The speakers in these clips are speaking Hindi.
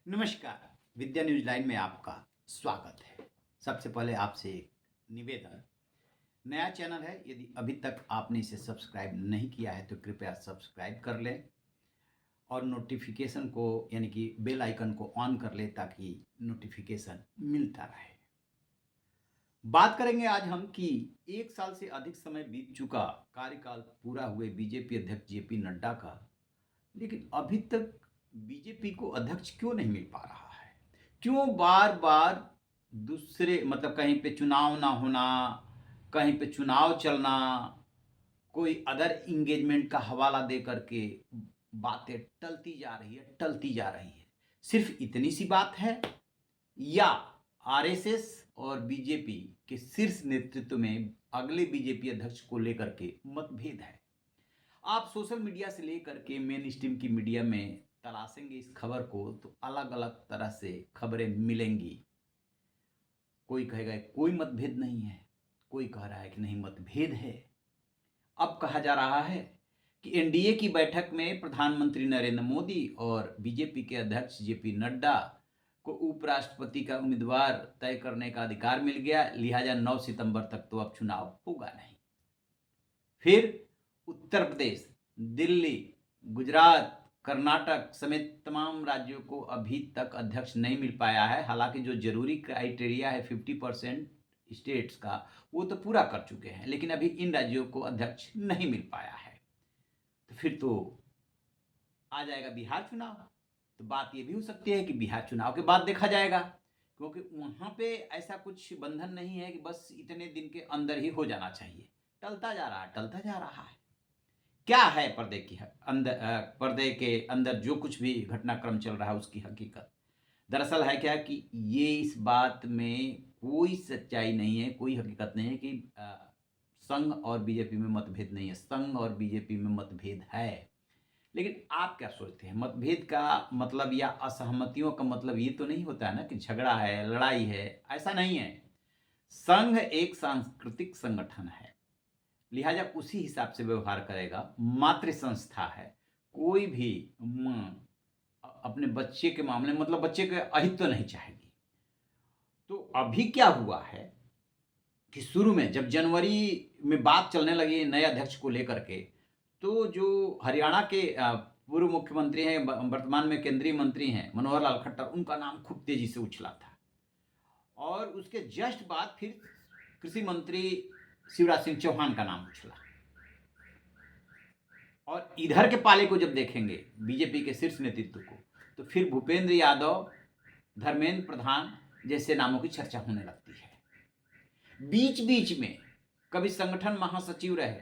नमस्कार। विद्या न्यूज लाइन में आपका स्वागत है। सबसे पहले आपसे एक निवेदन, नया चैनल है, यदि अभी तक आपने इसे सब्सक्राइब नहीं किया है तो कृपया सब्सक्राइब कर लें और नोटिफिकेशन को यानी कि बेल आइकन को ऑन कर लें ताकि नोटिफिकेशन मिलता रहे। बात करेंगे आज हम कि 1 साल से अधिक समय बीत चुका कार्यकाल पूरा हुए बीजेपी अध्यक्ष जेपी नड्डा का, लेकिन अभी तक बीजेपी को अध्यक्ष क्यों नहीं मिल पा रहा है? क्यों बार-बार दूसरे मतलब कहीं पे चुनाव ना होना, कहीं पे चुनाव चलना, कोई अदर एंगेजमेंट का हवाला दे करके बातें टलती जा रही है, टलती जा रही है। सिर्फ इतनी सी बात है या आरएसएस और बीजेपी के शीर्ष नेतृत्व में अगले बीजेपी अध्यक्ष को लेकर के मतभेद है? आप सोशल मीडिया से लेकर के मेन स्ट्रीम की मीडिया में तलाशेंगे इस खबर को तो अलग-अलग तरह से खबरें मिलेंगी। कोई कहेगा कोई मतभेद नहीं है, कोई कह रहा है कि नहीं मतभेद है। अब कहा जा रहा है कि एनडीए की बैठक में प्रधानमंत्री नरेंद्र मोदी और बीजेपी के अध्यक्ष जेपी नड्डा को उपराष्ट्रपति का उम्मीदवार तय करने का अधिकार मिल गया, लिहाजा 9 सितंबर तक तो अब चुनाव होगा नहीं। फिर उत्तर प्रदेश, दिल्ली, गुजरात, कर्नाटक समेत तमाम राज्यों को अभी तक अध्यक्ष नहीं मिल पाया है। हालांकि जो जरूरी क्राइटेरिया है 50% स्टेट्स का, वो तो पूरा कर चुके हैं, लेकिन अभी इन राज्यों को अध्यक्ष नहीं मिल पाया है। तो फिर तो आ जाएगा बिहार चुनाव। तो बात ये भी हो सकती है कि बिहार चुनाव के बाद देखा जाएगा, क्योंकि वहां पे ऐसा कुछ बंधन नहीं है कि बस इतने दिन के अंदर ही हो जाना चाहिए। टलता जा रहा है, टलता जा रहा है। क्या है पर्दे की अंदर, पर्दे के अंदर जो कुछ भी घटनाक्रम चल रहा है उसकी हकीकत? दरअसल है क्या कि ये इस बात में कोई सच्चाई नहीं है, कोई हकीकत नहीं है कि संघ और बीजेपी में मतभेद नहीं है। संघ और बीजेपी में मतभेद है, लेकिन आप क्या सोचते हैं? मतभेद का मतलब या असहमतियों का मतलब ये तो नहीं होता है ना कि झगड़ा है, लड़ाई है, ऐसा नहीं है। संघ एक सांस्कृतिक संगठन है, लिहाजा उसी हिसाब से व्यवहार करेगा। मातृ संस्था है, कोई भी माँ अपने बच्चे के मामले मतलब बच्चे के अहित तो नहीं चाहेगी। तो अभी क्या हुआ है कि शुरू में जब जनवरी में बात चलने लगी नए अध्यक्ष को लेकर के, तो जो हरियाणा के पूर्व मुख्यमंत्री हैं, वर्तमान में केंद्रीय मंत्री हैं मनोहर लाल खट्टर, उनका नाम खूब तेजी से उछला था। और उसके जस्ट बाद फिर कृषि मंत्री शिवराज सिंह चौहान का नाम उछला। और इधर के पाले को जब देखेंगे बीजेपी के शीर्ष नेतृत्व को, तो फिर भूपेंद्र यादव, धर्मेंद्र प्रधान जैसे नामों की चर्चा होने लगती है। बीच बीच में कभी संगठन महासचिव रहे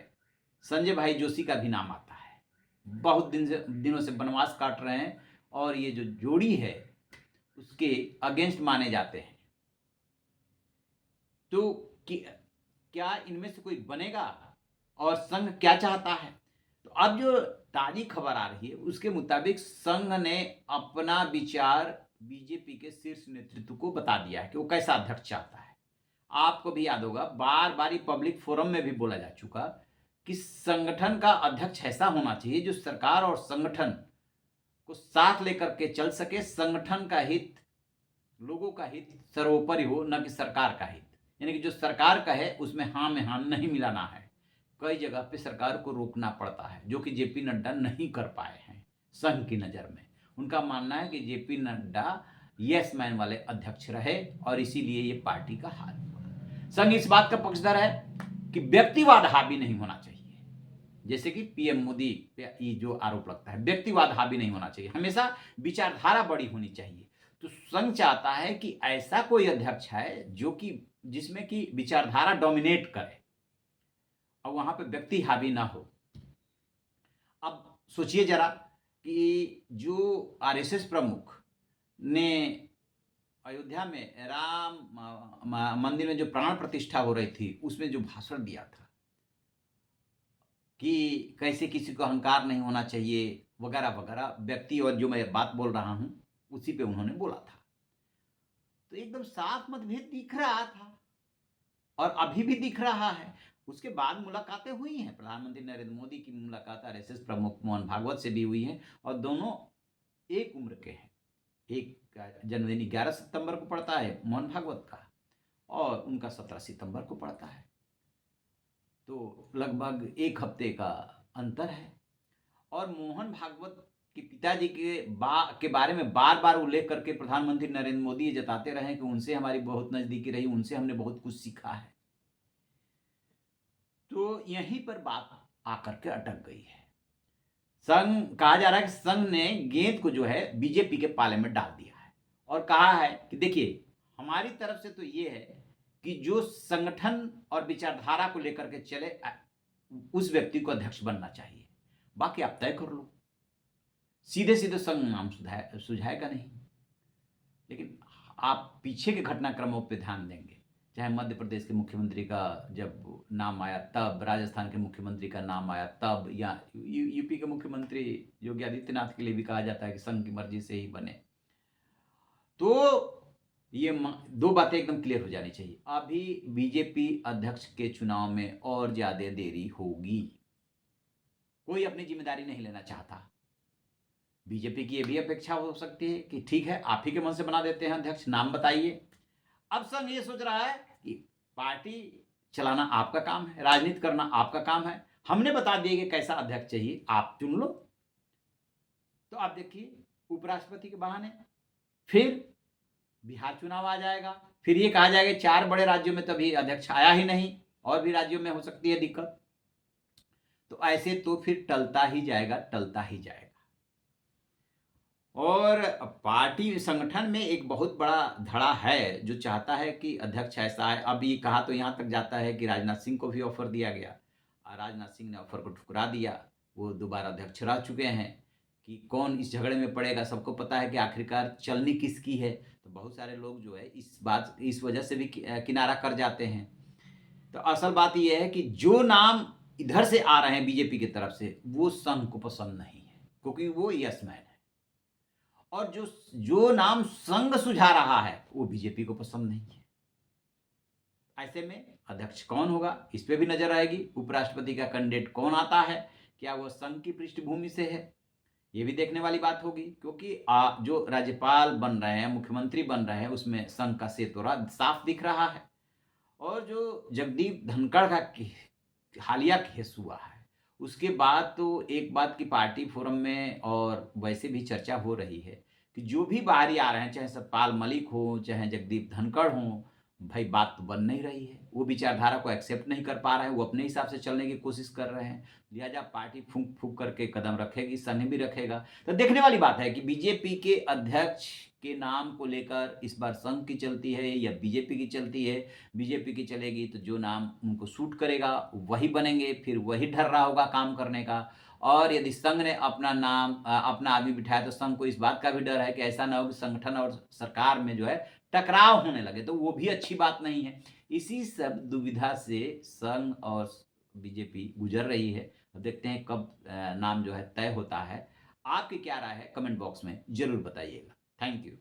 संजय भाई जोशी का भी नाम आता है। बहुत दिनों से वनवास काट रहे हैं और ये जो जोड़ी है उसके अगेंस्ट माने जाते हैं। तो क्या इनमें से कोई बनेगा और संघ क्या चाहता है? तो अब जो ताजी खबर आ रही है उसके मुताबिक संघ ने अपना विचार बीजेपी के शीर्ष नेतृत्व को बता दिया है कि वो कैसा अध्यक्ष चाहता है। आपको भी याद होगा, बार बार पब्लिक फोरम में भी बोला जा चुका कि संगठन का अध्यक्ष ऐसा होना चाहिए जो सरकार और संगठन को साथ लेकर के चल सके। संगठन का हित, लोगों का हित सर्वोपरि हो, न कि सरकार का हित। यानी कि जो सरकार का है उसमें हाँ में हाँ नहीं मिलाना है। कई जगह पे सरकार को रोकना पड़ता है, जो कि जेपी नड्डा नहीं कर पाए हैं संघ की नज़र में। उनका मानना है कि जेपी नड्डा यस मैन वाले अध्यक्ष रहे और इसीलिए ये पार्टी का हाल हुआ। संघ इस बात का पक्षधर है कि व्यक्तिवाद हावी नहीं होना चाहिए। जैसे कि पीएम मोदी पे ये जो आरोप लगता है, व्यक्तिवाद हावी नहीं होना चाहिए, हमेशा विचारधारा बड़ी होनी चाहिए। तो संघ चाहता है कि ऐसा कोई अध्यक्ष है जो कि जिसमें कि विचारधारा डोमिनेट करे और वहां पे व्यक्ति हावी ना हो। अब सोचिए जरा कि जो आरएसएस प्रमुख ने अयोध्या में राम मंदिर में जो प्राण प्रतिष्ठा हो रही थी उसमें जो भाषण दिया था कि कैसे किसी को अहंकार नहीं होना चाहिए वगैरह वगैरह, व्यक्ति और जो मैं बात बोल रहा हूं उसी पे उन्होंने बोला था। तो एकदम साफ मतभेद दिख रहा था और अभी भी दिख रहा है। उसके बाद मुलाकातें हुई हैं, प्रधानमंत्री नरेंद्र मोदी की मुलाकात आरएसएस प्रमुख मोहन भागवत से भी हुई है और दोनों एक उम्र के हैं। एक का जन्मदिन 11 सितंबर को पड़ता है मोहन भागवत का, और उनका 17 सितंबर को पड़ता है। तो लगभग एक हफ्ते का अंतर है। और मोहन भागवत के पिताजी के बारे में बार बार उल्लेख करके प्रधानमंत्री नरेंद्र मोदी ये जताते रहे कि उनसे हमारी बहुत नजदीकी रही, उनसे हमने बहुत कुछ सीखा है। तो यहीं पर बात आकर के अटक गई है। संघ, कहा जा रहा है कि संघ ने गेंद को जो है बीजेपी के पाले में डाल दिया है और कहा है कि देखिए, हमारी तरफ से तो ये है कि जो संगठन और विचारधारा को लेकर के चले उस व्यक्ति को अध्यक्ष बनना चाहिए, बाकी आप तय कर लो। सीधे सीधे संघ नाम सुझाएगा नहीं। लेकिन आप पीछे के घटनाक्रमों पे ध्यान देंगे, चाहे मध्य प्रदेश के मुख्यमंत्री का जब नाम आया तब, राजस्थान के मुख्यमंत्री का नाम आया तब, या यूपी के मुख्यमंत्री योगी आदित्यनाथ के लिए भी कहा जाता है कि संघ की मर्जी से ही बने। तो ये दो बातें एकदम क्लियर हो जानी चाहिए। अभी बीजेपी अध्यक्ष के चुनाव में और ज्यादा देरी होगी। कोई अपनी जिम्मेदारी नहीं लेना चाहता। बीजेपी की ये भी अपेक्षा हो सकती है कि ठीक है, आप ही के मन से बना देते हैं अध्यक्ष, नाम बताइए। अब संघ ये सोच रहा है कि पार्टी चलाना आपका काम है, राजनीति करना आपका काम है, हमने बता दिए कि कैसा अध्यक्ष चाहिए, आप चुन लो। तो आप देखिए, उपराष्ट्रपति के बहाने फिर बिहार चुनाव आ जाएगा, फिर ये कहा जाएगा 4 बड़े राज्यों में तभी अध्यक्ष आया ही नहीं, और भी राज्यों में हो सकती है दिक्कत। तो ऐसे तो फिर टलता ही जाएगा, टलता ही जाएगा। और पार्टी संगठन में एक बहुत बड़ा धड़ा है जो चाहता है कि अध्यक्ष ऐसा है। अब ये कहा तो यहाँ तक जाता है कि राजनाथ सिंह को भी ऑफर दिया गया, और राजनाथ सिंह ने ऑफर को ठुकरा दिया। वो दोबारा अध्यक्ष रह चुके हैं। कि कौन इस झगड़े में पड़ेगा, सबको पता है कि आखिरकार चलनी किसकी है। तो बहुत सारे लोग जो है इस वजह से भी किनारा कर जाते हैं। तो असल बात यह है कि जो नाम इधर से आ रहे हैं बीजेपी की तरफ से, वो संघ को पसंद नहीं है, क्योंकि वो यस मैन है। और जो नाम संघ सुझा रहा है वो बीजेपी को पसंद नहीं है। ऐसे में अध्यक्ष कौन होगा, इस पे भी नजर आएगी। उपराष्ट्रपति का कैंडिडेट कौन आता है, क्या वह संघ की पृष्ठभूमि से है, ये भी देखने वाली बात होगी। क्योंकि जो राज्यपाल बन रहे हैं, मुख्यमंत्री बन रहे हैं, उसमें संघ का सेतोरा साफ दिख रहा है। और जो जगदीप धनखड़ का हालिया केस हुआ है, उसके बाद तो एक बात की पार्टी फोरम में और वैसे भी चर्चा हो रही है कि जो भी बाहरी आ रहे हैं, चाहे सतपाल मलिक हो, चाहे जगदीप धनखड़ हो, भाई बात तो बन नहीं रही है। वो विचारधारा को एक्सेप्ट नहीं कर पा रहे हैं, वो अपने हिसाब से चलने की कोशिश कर रहे हैं। लिहाजा पार्टी फूंक फूंक करके कदम रखेगी, संघ भी रखेगा। तो देखने वाली बात है कि बीजेपी के अध्यक्ष के नाम को लेकर इस बार संघ की चलती है या बीजेपी की चलती है। बीजेपी की चलेगी तो जो नाम उनको सूट करेगा वही बनेंगे, फिर वही डर रहा होगा काम करने का। और यदि संघ ने अपना नाम अपना आदमी बिठाया, तो संघ को इस बात का भी डर है कि ऐसा ना हो कि संगठन और सरकार में जो है टकराव होने लगे, तो वो भी अच्छी बात नहीं है। इसी सब दुविधा से संघ और बीजेपी गुजर रही है। अब देखते हैं कब नाम जो है तय होता है। आपकी क्या राय है, कमेंट बॉक्स में जरूर बताइएगा। Thank you.